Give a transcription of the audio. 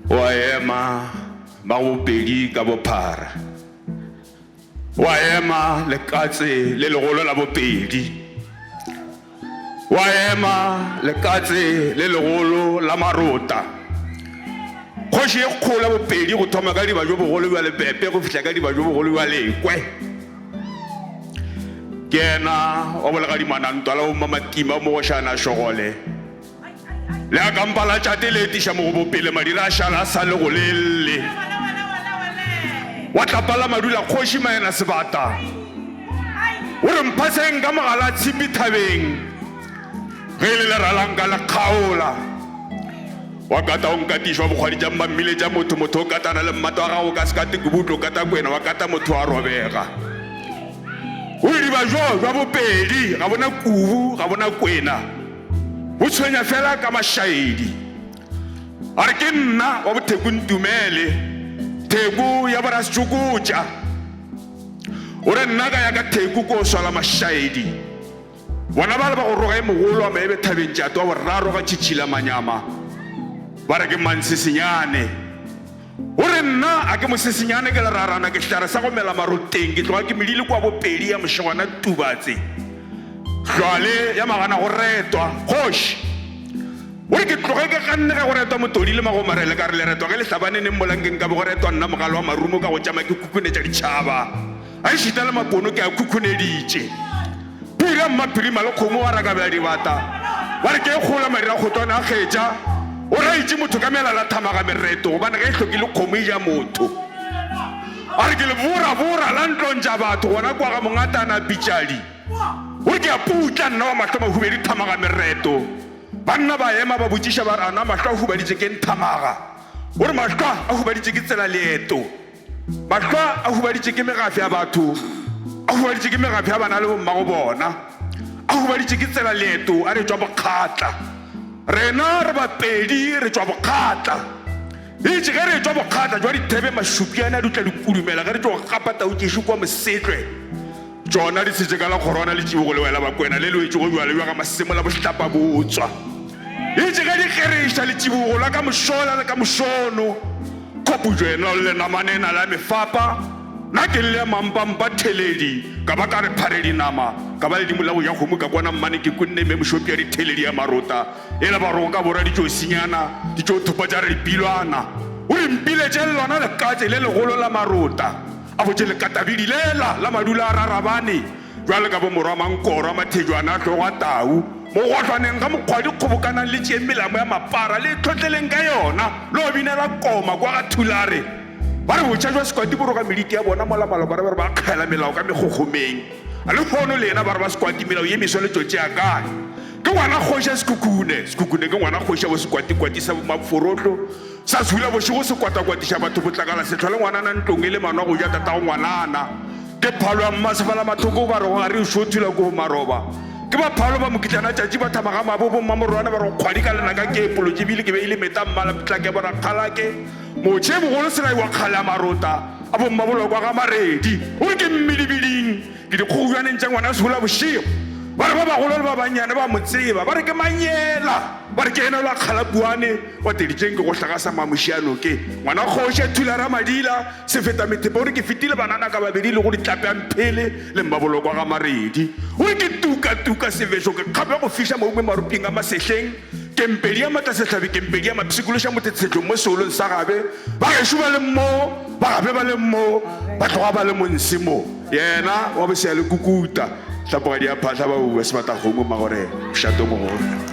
wa ema ba bopedi ka bophara, wa ema lekatse le legolo la bopedi, wa ema lekatse le legolo la marota. Kgoši e kgola bopedi go thoma ka diba jo bogolo bja lepepe go fihla ka diba jo bogolo bja lekwe. Ke ena wa bolega dimanantwa la bomamatima mo go šana šogole le a kampala tšate le etiša mo go bopele madira a šala a sa le go lelle wa tlapala madula kgoši maena sebata o re mphaseng ka mogala a tshipi thabeng ge e le leralang ka lekgaola wa kata o nkatišwa bokgwadi tša mmamile tša motho o katana le mmata wa gago ka sekate kubutlo kata kwena wa kata motho a robega o diba jo jwa bopedi ga bona kubu ga bona kwena o tshwenya fela ka mašaedi a re ke nna wa botheku ntumele theku ya borasetsokotša o re nna ka ya ka theku ko o swala mašaedi bona ba le ba go roga e mogolo wa maebe thabeng tšate wa boraro ga tšhitšhila manyama ba re ke mansesenyane o re nna a ke mosesenyane ke lerarana ke hlare sa go mela maroteng ke tloga ke medile kwa bopedi ya mošegwana tubatse hlwale ya magana go retwa kgoši o re ke tloge ke ganne ga go retwa motodi le magomarele ka re le retwa ge le hlabaneneng molankeng ka bo go retwa nna mogala wa marumo ka go tšama ke kukunetša ditšhaba a e šita le mapono ke a kukuneditše pira mmapirima le kgomo wa raka bja dibata ba re ke e kgola madira kgotwana a kgetša o raitše motho ka melala thamaga mereto gobane ge e hlokile kgomo e ja motho a re ke le borabora la ntlontša batho gona kwa ga mongatana pitšadi o re ke a putla nna wa mahlo mahubedi thamaga mereto banna ba ema ba botšiša ba re ana mahlo a hubaditše ke nthamaga o re mahlo a hubaditše ke tsela leeto mahlo a hubaditše ke megafi ya batho a hubaditše ke megafi ya bana le bommago bona a hubaditše ke tsela leeto a re tšwa bokgatla rena re bapedi re tšwa bokgatla itše ge re tšwa bokgatla jwa dithebe mašupiana di tla dikudumela ge re tšwa go gapata o tšešo kwa mosetlwe tšona di setse ka la kgorwana le tšebo go lewela bakwena le lwetše go jwa le bja ga masemo la bohlapa botswa itše ge di kgeriša le tšebogo la ka mošola le ka mošono khopujwena le namanena la mefapa nna ke le mampampa theledi ka ba ka re pharedi nama ka ba le dimolago ya kgomo ka kwana mmane ke kunne me mošopi ya ditheledi ya marota e le barogo ka borwa di tšo senyana di tšo thupa tša re dipilwana o re mpiletše lona lekatse le legolo la marota a botše lekatabedi lela la madula a rarabane jwale ka bo morwa mankoro a mathejwana a tlogo a tau mo gotlhwaneng ka mokgwadi kgobokanang le tšee melamo ya mapara le tlhotleleng ka yona le go binela koma kwa ga thulare ba re botšha jwa sekwati boroga mediti ya bona molamalo ba re ba kgaela melao ka megogomeng a le kgono le ena ba re ba sekwati melao ye meso le tsotse ya kae ke ngwana kgoša sekukune ke ngwana kgoša bo sekwatikwati sa maforotlo sa zula bošego se kwatakwatiša batho botlakala se tlhole ngwanana ntlong e le manwa go ja tatago ngwanana ke phalo ya mmasefala mathoko ba re go gare o šothula ko maroba ke baphalo ba mokitlana tšatši ba thamaga mabo bommamorwana ba re go kgwadi ka lenaka ke epolotše bile ke be e le meta mmala pitlake bona kgalake motšhe bogolo selai wa kgale ya marota a bommabolokwa ga maredi o re ke mmidibiding ke dikgogobjaneng tša ngwana segola bošego ba re ba bagolo le ba bannyane ba mo tseba ba re ke manyela ba re ke ena la kgalapuane wa teditšeng ke go hlagasa mamošiano ke ngwana kgoše thulara madila se feta methepa o re ke fetile banana ka babedi le go ditlapamphele le mmabolokwa ga maredi o re ke tuka sevešo ke kgape go fiša maungwe maroping a masehleng kempedi ya matlasehlabi kempedi ya mapsikološa motetsetlong mo seolong sa gabe ba gešo ba le mo ba gabe ba le mo ba tloga ba le monse mo yena wa bosea le kukuta tlapogadi ya phatla ba bua sebatakgomo magore šato mogolo